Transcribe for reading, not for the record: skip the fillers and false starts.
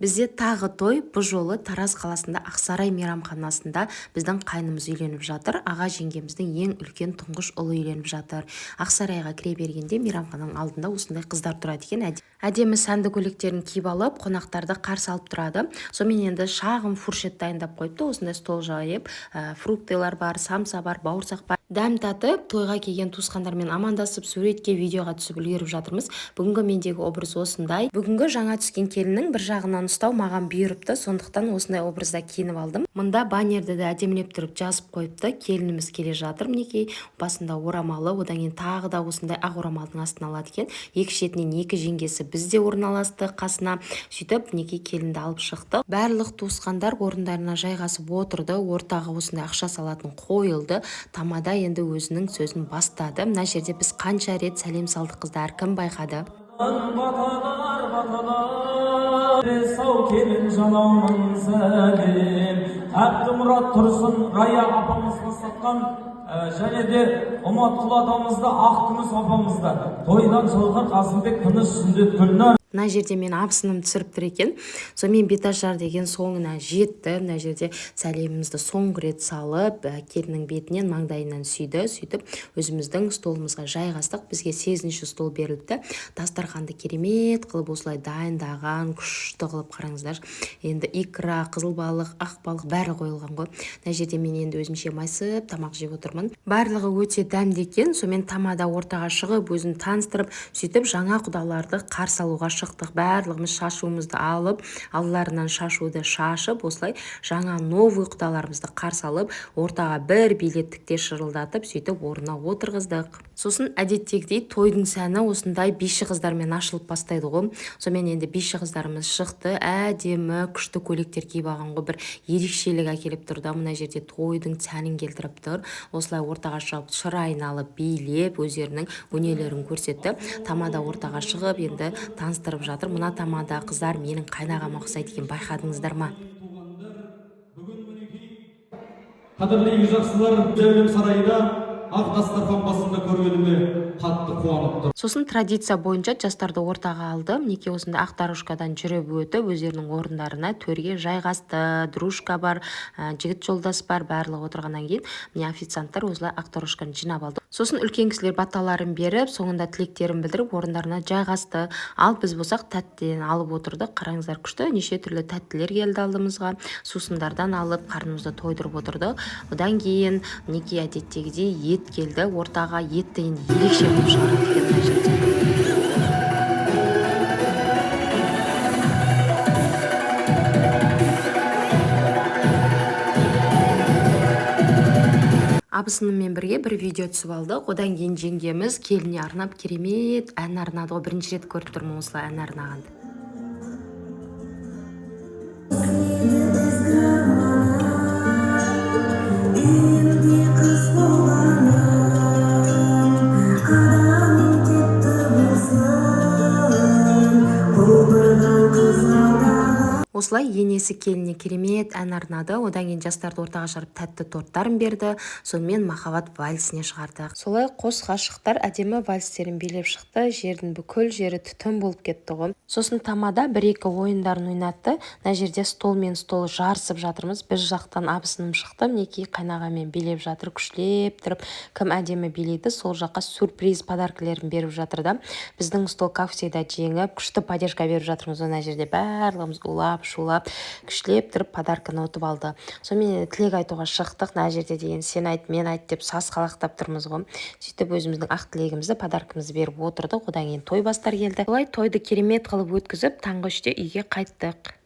Бізде тағы той, бұл жолы Тараз қаласында Ақсарай мейрамханасында біздің қайнымыз үйленіп жатыр. Аға жеңгеміздің ең үлкен тұңғыш ұлы үйленіп жатыр. Ақсарайға кіре бергенде мейрамхананың алдында осындай қыздар тұрады екен. Әдемі сәнді көйлектерін киіп алып, қонақтарды қарсы алып тұрады. Сонымен енді шағын фуршет дайындап қойыпты. Осындай стол жайып, фруктылар бар, самса бар, бауырсақ бар. Дәм татып, тойға келген туысқандармен амандасып, суретке, видеоға түсіп үлгеріп жатырмыз. Бүгінгі мендегі образ осындай. Бүгінгі жаңа түскен келіннің бір жағынан ұстау маған бұйырыпты, сондықтан осындай образда киініп алдым. Мында баннерді де әдемілеп тұрып жазып қойыпты. Келініміз келе жатыр, мінекей, басында орамалы, одан кейін тағы да осындай ақ орамалдың астына алады екен. Екі шетінен екі жеңгесі бізде орналасты қасына. Сөйтіп, мінекей келінді алып шықты. Барлық туысқандар орындарына жайғасып отырды. Ортаға осындай ақша салатын қойылды. Тамада енді өзінің сөзін бастады. Мына жерде біз қанша рет сәлем салдық қыздар, кім байқады? Сау келін жалауын сәлем. Әбдімұрат Тұрсын Рая апамызға сатқан және де Ұматқұл атамызды, Ақтүміс апамызды, тойдан жылғыр Қасымбек тыныш сүндет Гүлнар. Мына жерде мен абысыным түсіріп тұр екен. Сонымен беташар деген соңына жетті. Мына жерде сәлемімізді соңғы рет салып, келіннің бетінен, маңдайынан сүйді. Сөйтіп, өзіміздің столымызға жайғастық. Бізге 8-ші стол беріліпті. Дастарханды керемет қылып осылай дайындаған, күшті қылып қараңыздар. Енді икра, қызыл балық, ақ балық бәрі қойылған ғой. Мына жерде мен енді өзімше майсып тамақ жеп отырмын. Барлығы өте дәмді екен. Сонымен тамада ортаға шығып, өзін таныстырып, сөйтіп жаңа құдаларды қарсы алуға шықтық. Барлығымыз шашуымызды алып, алдарынан шашуды шашып, осылай жаңа новый құдаларымызды қарсы алып, ортаға бір билеттікте шырылдатып, сөйтіп орнына отырғыздық. Сосын әдеттегідей тойдың сәні осындай биші қыздармен ашылып бастайды ғой. Сонымен енді биші қыздарымыз шықты, әдемі күшті көйлектер киіп алған ғой, бір ерекшелік әкеліп тұрды. Мына жерде тойдың сәнін келтіріп тұр. Осылай ортаға шығып, шыр айналып, билеп, өздерінің өнерлерін көрсетті. Тамада ортаға шығып, енді таныстырып жатыр. Мына тамада қыздар менің қайнағама ұқсайды екен, байқадыңыздар ма? Қадірлі игі жақсылар, Зәулім сарайда ақ дастархан басында көргеніме қатты қуанып тұр. Сосын традиция бойынша жастарды ортаға алды. Мінекей осында ақ дорожкадан жүріп өтіп, өздерінің орындарына төрге жайғасты. Дружка бар, жігіт жолдас бар, барлығы отырғаннан кейін міне официанттар осылай ақ дорожканы жинап алды. Сосын үлкен кісілер баталарын беріп, соңында тілектерін білдіріп, орындарына жайғасты. Ал біз болсақ тәттіден алып отырдық. Қараңыздар, күшті неше түрлі тәттілер келді алдымызға. Сусындардан алып, қарнымызды тойдырып отырдық. Одан кейін мінекей әдеттегідей ет келді. Ортаға етті енді ерекше болып шығарады екен мына жерде. Абысыныммен бірге бір видео түсіп алдық. Одан кейін жеңгеміз келіне арнап керемет ән арнады. Бірінші рет көріп тұрмын осылай ән арнағанды. Осылай енесі келіне керемет ән арнады. Одан кейін жастарды ортаға шығарып тәтті торттарын берді. Сонымен махаббат вальсіне шығардық. Солай қос ғашықтар әдемі вальстерін билеп шықты. Жердің бүкіл жері түтін болып кетті ғой. Сосын тамада бір-екі ойындарын ойнатты. Мына жерде стол мен стол жарысып жатырмыз. Біз жақтан абысыным шықты. Мінекей қайнағамен билеп жатыр, күшлеп тұрып. Кім әдемі билейді, сол жаққа сюрприз подаркілерін беріп жатыр да. Біздің стол кафеда жеңіп, күшті поддержка беріп жатырмыз. Мына жерде барлығымыз улап шулап, күшлеп тұрып подарканы ұтып алды. Сонымен тілек айтуға шықтық. Мына жерде деген сен айт, мен айт деп сасқалақтап тұрмыз ғой. Сөйтіп өзіміздің ақ тілегімізді, подаркымызды беріп отырдық. Одан кейін той бастар келді. Солай тойды керемет қылып өткізіп, таңғы 3-те үйге қайттық.